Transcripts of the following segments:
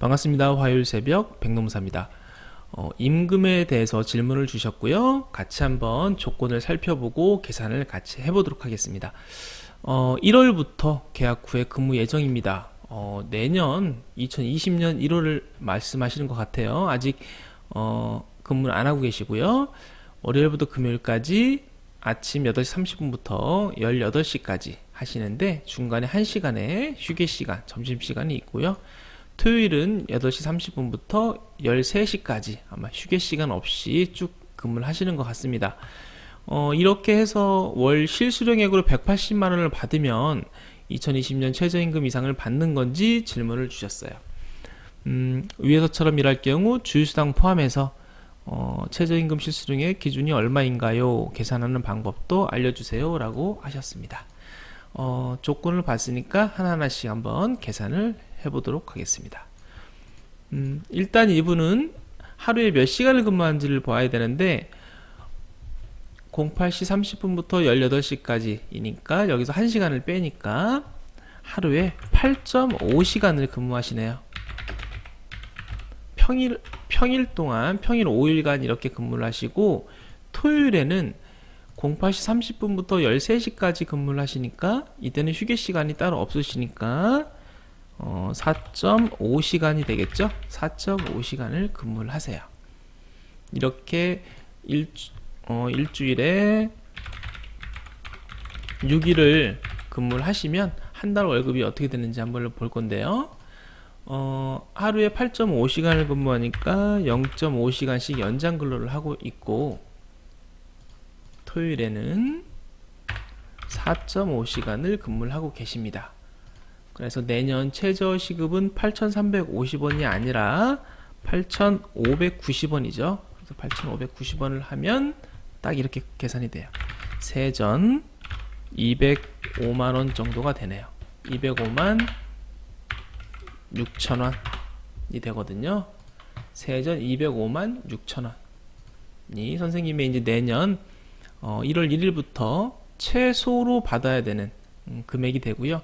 반갑습니다. 화요일 새벽 백농사입니다. 임금에 대해서 질문을 주셨고요. 같이 한번 조건을 살펴보고 계산을 같이 해보도록 하겠습니다. 1월부터 계약 후에 근무 예정입니다. 내년 2020년 1월을 말씀하시는 것 같아요. 아직 근무를 안 하고 계시고요. 월요일부터 금요일까지 아침 8시 30분부터 18시까지 하시는데 중간에 1시간의 휴게시간, 점심시간이 있고요. 토요일은 8시 30분부터 13시까지 아마 휴게시간 없이 쭉 근무를 하시는 것 같습니다. 이렇게 해서 월 실수령액으로 180만원을 받으면 2020년 최저임금 이상을 받는 건지 질문을 주셨어요. 위에서처럼 일할 경우 주휴수당 포함해서 최저임금 실수령액 기준이 얼마인가요? 계산하는 방법도 알려주세요 라고 하셨습니다. 조건을 봤으니까 하나하나씩 한번 계산을 해보도록 하겠습니다. 일단 이분은 하루에 몇 시간을 근무하는지를 봐야 되는데 08시 30분부터 18시까지이니까 여기서 1시간을 빼니까 하루에 8.5시간을 근무하시네요. 평일 동안 평일 5일간 이렇게 근무를 하시고 토요일에는 08시 30분부터 13시까지 근무를 하시니까 이때는 휴게 시간이 따로 없으시니까 4.5시간이 되겠죠. 4.5시간을 근무를 하세요. 이렇게 일주일에 6일을 근무를 하시면 한 달 월급이 어떻게 되는지 한번 볼 건데요. 하루에 8.5시간을 근무하니까 0.5시간씩 연장 근로를 하고 있고 토요일에는 4.5시간을 근무를 하고 계십니다. 그래서 내년 최저 시급은 8,350원이 아니라 8,590원이죠. 그래서 8,590원을 하면 딱 이렇게 계산이 돼요. 세전 205만원 정도가 되네요. 205만 6천원이 되거든요. 세전 205만 6천원이 선생님의 이제 내년 1월 1일부터 최소로 받아야 되는 금액이 되고요.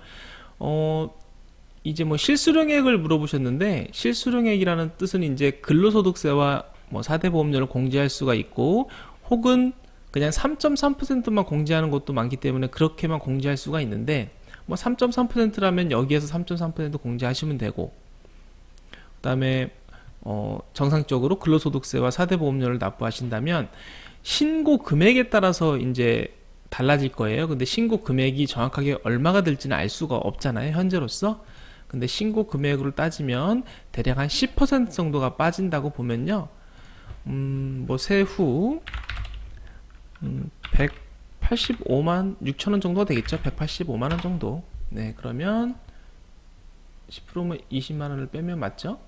이제 뭐 실수령액을 물어보셨는데 실수령액이라는 뜻은 이제 근로소득세와 뭐 4대 보험료를 공제할 수가 있고 혹은 그냥 3.3%만 공제하는 것도 많기 때문에 그렇게만 공제할 수가 있는데 뭐 3.3%라면 여기에서 3.3% 공제하시면 되고 그 다음에 정상적으로 근로소득세와 4대 보험료를 납부하신다면 신고 금액에 따라서 이제 달라질 거예요. 근데 신고 금액이 정확하게 얼마가 될지는 알 수가 없잖아요, 현재로서. 근데 신고 금액으로 따지면 대략 한 10% 정도가 빠진다고 보면요. 뭐 세후 185만 6천원 정도가 되겠죠. 185만원 정도. 네, 그러면 10%면 20만원을 빼면 맞죠?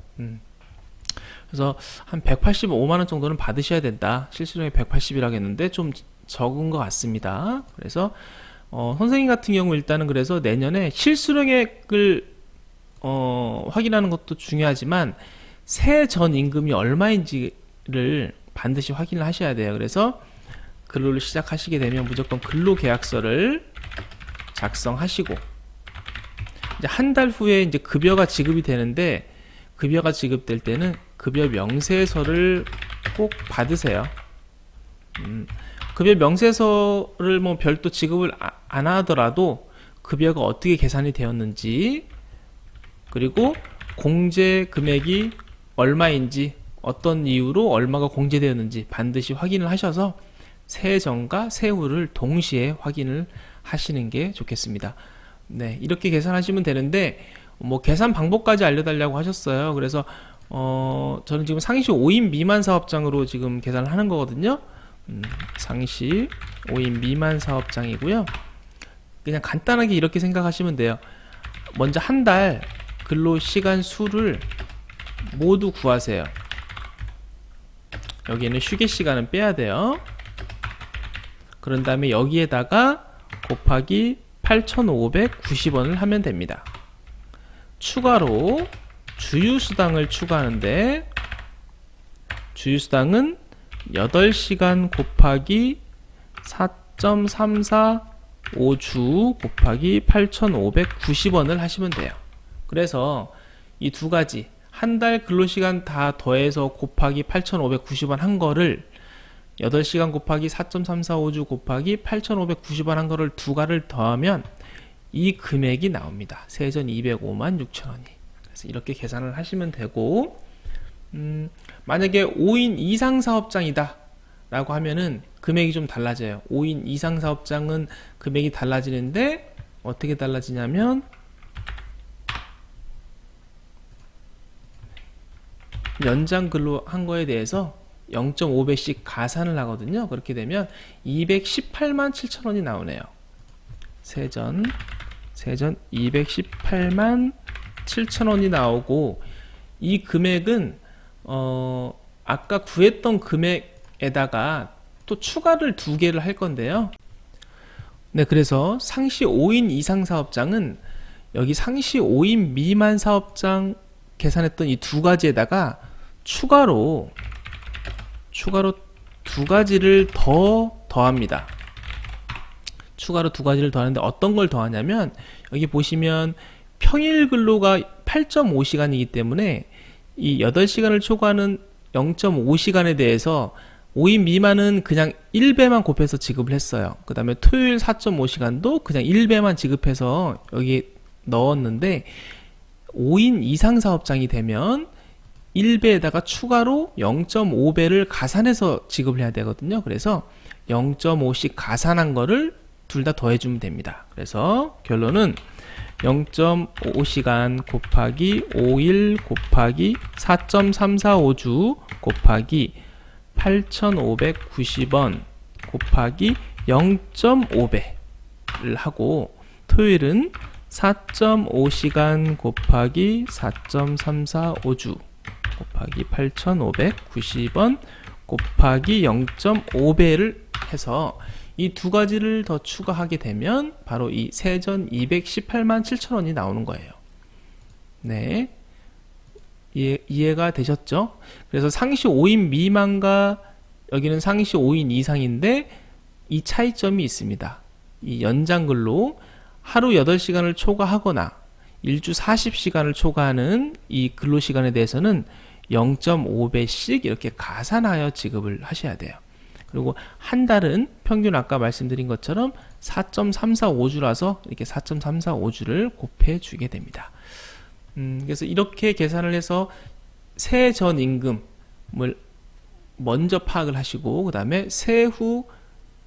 그래서 한 185만원 정도는 받으셔야 된다. 실수령이 180이라고 했는데 좀 적은 것 같습니다. 그래서 선생님 같은 경우 일단은 그래서 내년에 실수령액을 확인하는 것도 중요하지만 세전 임금이 얼마인지를 반드시 확인을 하셔야 돼요. 그래서 근로를 시작하시게 되면 무조건 근로계약서를 작성하시고 이제 한 달 후에 이제 급여가 지급이 되는데 급여가 지급될 때는 급여 명세서를 꼭 받으세요. 급여 명세서를 뭐 별도 지급을 안 하더라도 급여가 어떻게 계산이 되었는지 그리고 공제 금액이 얼마인지 어떤 이유로 얼마가 공제되었는지 반드시 확인을 하셔서 세전과 세후를 동시에 확인을 하시는 게 좋겠습니다. 네, 이렇게 계산하시면 되는데 뭐 계산 방법까지 알려달라고 하셨어요. 그래서 저는 지금 상시 5인 미만 사업장으로 지금 계산을 하는 거거든요. 상시 5인 미만 사업장이고요. 그냥 간단하게 이렇게 생각하시면 돼요. 먼저 한 달 근로시간 수를 모두 구하세요. 여기에는 휴게시간은 빼야 돼요. 그런 다음에 여기에다가 곱하기 8,590원을 하면 됩니다. 추가로 주휴수당을 추가하는데 주휴수당은 8시간 곱하기 4.345주 곱하기 8,590원을 하시면 돼요. 그래서 이 두 가지 한 달 근로시간 다 더해서 곱하기 8,590원 한 거를 8시간 곱하기 4.345주 곱하기 8,590원 한 거를 두 가를 더하면 이 금액이 나옵니다. 세전 205만 6천원이. 그래서 이렇게 계산을 하시면 되고, 만약에 5인 이상 사업장이다 라고 하면은 금액이 좀 달라져요. 5인 이상 사업장은 금액이 달라지는데 어떻게 달라지냐면 연장 근로 한 거에 대해서 0.5배씩 가산을 하거든요. 그렇게 되면 218만 7천원이 나오네요. 세전 218만 7천원이 나오고, 이 금액은 아까 구했던 금액에다가 또 추가를 두 개를 할 건데요. 네, 그래서 상시 5인 이상 사업장은 여기 상시 5인 미만 사업장 계산했던 이 두 가지에다가 추가로 두 가지를 더합니다. 추가로 두 가지를 더하는데 어떤 걸 더하냐면, 여기 보시면 평일 근로가 8.5시간이기 때문에 이 8시간을 초과하는 0.5시간에 대해서 5인 미만은 그냥 1배만 곱해서 지급을 했어요. 그 다음에 토요일 4.5시간도 그냥 1배만 지급해서 여기 넣었는데, 5인 이상 사업장이 되면 1배에다가 추가로 0.5배를 가산해서 지급을 해야 되거든요. 그래서 0.5씩 가산한 거를 둘 다 더해주면 됩니다. 그래서 결론은 0.5시간 곱하기 5일 곱하기 4.345주 곱하기 8,590원 곱하기 0.5배를 하고, 토요일은 4.5시간 곱하기 4.345주 곱하기 8,590원 곱하기 0.5배를 해서 이 두 가지를 더 추가하게 되면 바로 이 세전 218만 7천원이 나오는 거예요. 네, 이해가 되셨죠? 그래서 상시 5인 미만과 여기는 상시 5인 이상인데 이 차이점이 있습니다. 이 연장근로 하루 8시간을 초과하거나 일주 40시간을 초과하는 이 근로시간에 대해서는 0.5배씩 이렇게 가산하여 지급을 하셔야 돼요. 그리고 한 달은 평균 아까 말씀드린 것처럼 4.345주라서 이렇게 4.345주를 곱해 주게 됩니다. 그래서 이렇게 계산을 해서 세전 임금을 먼저 파악을 하시고, 그 다음에 세후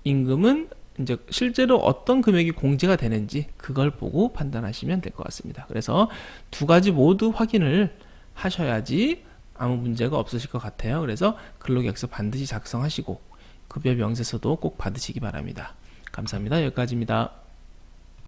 임금은 이제 실제로 어떤 금액이 공제가 되는지 그걸 보고 판단하시면 될 것 같습니다. 그래서 두 가지 모두 확인을 하셔야지 아무 문제가 없으실 것 같아요. 그래서 근로계약서 반드시 작성하시고 급여 명세서도 꼭 받으시기 바랍니다. 감사합니다. 여기까지입니다.